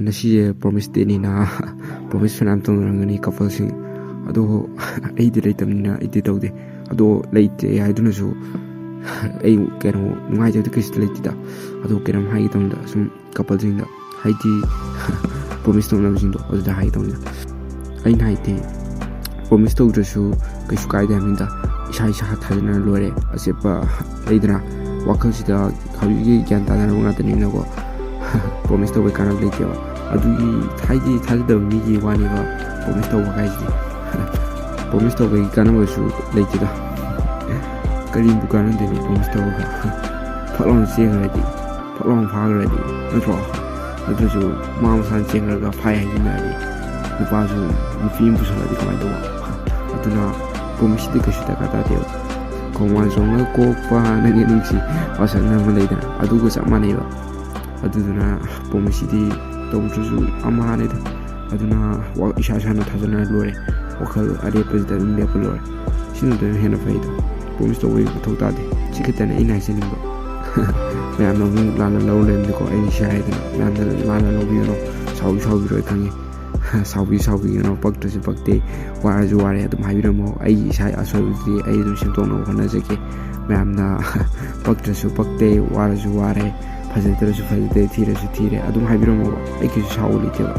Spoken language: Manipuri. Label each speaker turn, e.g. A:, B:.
A: ꯉꯁꯤꯁꯦ ꯄ꯭ꯔꯣꯃꯤꯁ ꯗꯦꯅꯤꯅ ꯄ꯭ꯔꯣꯃꯤꯁ ꯐꯅꯌꯥꯝ ꯇꯧꯅꯔꯝꯒꯅꯤ ꯀꯄꯜꯁꯤꯡ ꯑꯗꯣ ꯑꯩꯗꯤ ꯂꯩꯇꯕꯅꯤꯅ ꯑꯩꯗꯤ ꯇꯧꯗꯦ ꯑꯗꯣ ꯂꯩꯇꯦ ꯍꯥꯏꯗꯨꯅꯁꯨ ꯑꯩ ꯀꯩꯅꯣ ꯅꯨꯡꯉꯥꯏꯖꯕꯗꯤ ꯀꯩꯁꯨ ꯂꯩꯇꯦꯗ ꯑꯗꯣ ꯀꯩꯅꯣꯝ ꯍꯥꯏꯒꯦ ꯇꯧꯅꯤꯗ ꯁꯨꯝ ꯀꯄꯜꯁꯤꯡꯗ ꯍꯥꯏꯗꯤ ꯄ꯭ꯔꯣꯃꯤꯁ ꯇꯧꯅꯕꯁꯤꯡꯗꯣ ꯑꯗꯨꯗ ꯍꯥꯏꯒꯦ ꯇꯧꯅꯤꯗ ꯑꯩꯅ ꯍꯥꯏꯗꯤ ꯄ꯭ꯔꯣꯃꯤꯁ ꯇꯧꯗ꯭ꯔꯁꯨ ꯀꯩꯁꯨ ꯀꯥꯏꯗꯦ ꯍꯥꯏꯕꯅꯤꯗ ꯏꯁꯥ ꯊꯥꯖꯅꯔ ꯂꯣꯏꯔꯦ ꯑꯆꯦꯠꯄ ꯂꯩꯗꯅ ꯋꯥꯈꯜꯁꯤꯗ ꯍꯧꯖꯤꯛꯀꯤ ꯒ꯭ꯌꯥꯟ ꯇꯥꯅꯔꯕ ꯉꯥꯛꯇꯅꯤꯅꯀꯣ ꯄ꯭ꯔꯣꯃꯤꯁ ꯇꯧꯕꯩ ꯀꯥꯟꯅꯕ ꯂꯩꯇꯦꯕ ꯑꯗꯨꯒꯤ ꯍꯥꯏꯗꯤ ꯊꯥꯖꯗꯕ ꯃꯤꯒꯤ ꯋꯥꯅꯦꯕ ꯄ꯭ꯔꯣꯃꯤꯁ ꯇꯧꯕ ꯍꯥꯏꯁꯤꯗꯤ ꯄ꯭ꯔꯣꯃꯤꯁ ꯇꯧꯕꯒꯤ ꯀꯥꯟꯅꯕꯁꯨ ꯂꯩꯇꯦꯗ ꯀꯔꯤꯕꯨ ꯀꯥꯟꯅꯗꯣꯏꯅꯣ ꯄ꯭ꯔꯣꯃꯤꯁ ꯇꯧꯔꯒ ꯐꯠ ꯂꯥꯎꯅ ꯆꯦꯟꯈ꯭ꯔꯗꯤ ꯐꯠ ꯂꯥꯎꯅ ꯐꯥꯈ꯭ꯔꯗꯤ ꯅꯠꯇ꯭ꯔꯣ ꯅꯠꯇ꯭ꯔꯁꯨ ꯃꯥ ꯃꯁꯥꯅ ꯆꯦꯟꯈ꯭ꯔꯒ ꯐꯥꯏ ꯍꯥꯏꯖꯤꯟꯅꯔꯗꯤ ꯅꯨꯄꯥꯁꯨ ꯅꯨꯄꯤ ꯑꯃ ꯄꯨꯁꯜꯂꯛꯑꯗꯤ ꯀꯃꯥꯏꯅ ꯇꯧꯕ ꯑꯗꯨꯅ ꯄ꯭ꯔꯣꯃꯤꯁꯁꯤꯗꯤ ꯀꯩꯁꯨ ꯗꯔꯀꯥꯔ ꯇꯥꯗꯦꯕ ꯈꯣꯡꯕꯥꯟ ꯆꯣꯡꯉꯒ ꯀꯣꯛꯄ ꯅꯪꯒꯤ ꯅꯨꯡꯁꯤ ꯋꯥꯁꯛꯅ ꯑꯃ ꯂꯩꯗꯅ ꯑꯗꯨꯒ ꯆꯞ ꯃꯥꯟꯅꯩꯕ ꯑꯗꯨꯗꯨꯅ ꯄ꯭ꯔꯣꯃꯤꯁꯁꯤꯗꯤ ꯇꯧꯗ꯭ꯔꯁꯨ ꯑꯃꯍꯥꯅꯦꯗ ꯑꯗꯨꯅ ꯏꯁꯥꯅ ꯊꯥꯖꯅꯔ ꯂꯣꯏꯔꯦ ꯋꯥꯈꯜ ꯑꯔꯦꯞꯄꯁꯤꯗ ꯑꯗꯨꯝ ꯂꯦꯞꯄ ꯂꯣꯏꯔꯦ ꯁꯤꯅꯗꯅ ꯍꯦꯟꯅ ꯐꯩꯗ ꯄ꯭ꯔꯣꯃꯤꯁ ꯇꯧꯕꯒꯤ ꯃꯊꯧ ꯇꯥꯗꯦ ꯁꯤ ꯈꯛꯇꯅꯦ ꯑꯩꯅ ꯍꯥꯏꯖꯅꯤꯡꯕ ꯃꯌꯥꯝꯅ ꯑꯃꯨꯛ ꯂꯥꯟꯅ ꯂꯧ ꯂꯩꯔꯝꯗꯦꯀꯣ ꯑꯩꯅ ꯁꯤ ꯍꯥꯏꯗꯅ ꯃꯌꯥꯝꯅ ꯂꯥꯟꯅ ꯂꯧꯕꯤꯒꯅꯣ ꯁꯥꯎꯕꯤꯔꯣꯏ ꯈꯪꯉꯤ ꯁꯥꯎꯕꯤꯒꯅꯣ ꯄꯛꯇ꯭ꯔꯁꯨ ꯄꯛꯇꯦ ꯋꯥꯔꯁꯨ ꯋꯥꯔꯦ ꯑꯗꯨꯝ ꯍꯥꯏꯕꯤꯔꯝꯃꯣ ꯑꯩꯒꯤ ꯏꯁꯥ ꯑꯁꯣꯏꯕꯗꯨꯗꯤ ꯑꯩ ꯑꯗꯨꯝ ꯁꯦꯝꯗꯣꯛꯅꯕ ꯍꯣꯠꯅꯖꯒꯦ ꯃꯌꯥꯝꯅ ꯄꯛꯇ꯭ꯔꯁꯨ ꯄꯛꯇꯦ ꯋꯥꯔꯁꯨ ꯋꯥꯔꯦ ꯐꯖꯗ꯭ꯔꯁꯨ ꯐꯖꯗꯦ ꯊꯤꯔꯁꯨ ꯊꯤꯔꯦ ꯑꯗꯨꯝ ꯍꯥꯏꯕꯤꯔꯝꯃꯣꯕ ꯑꯩ ꯀꯩꯁꯨ ꯁꯥꯎꯕ ꯂꯩꯇꯦꯕ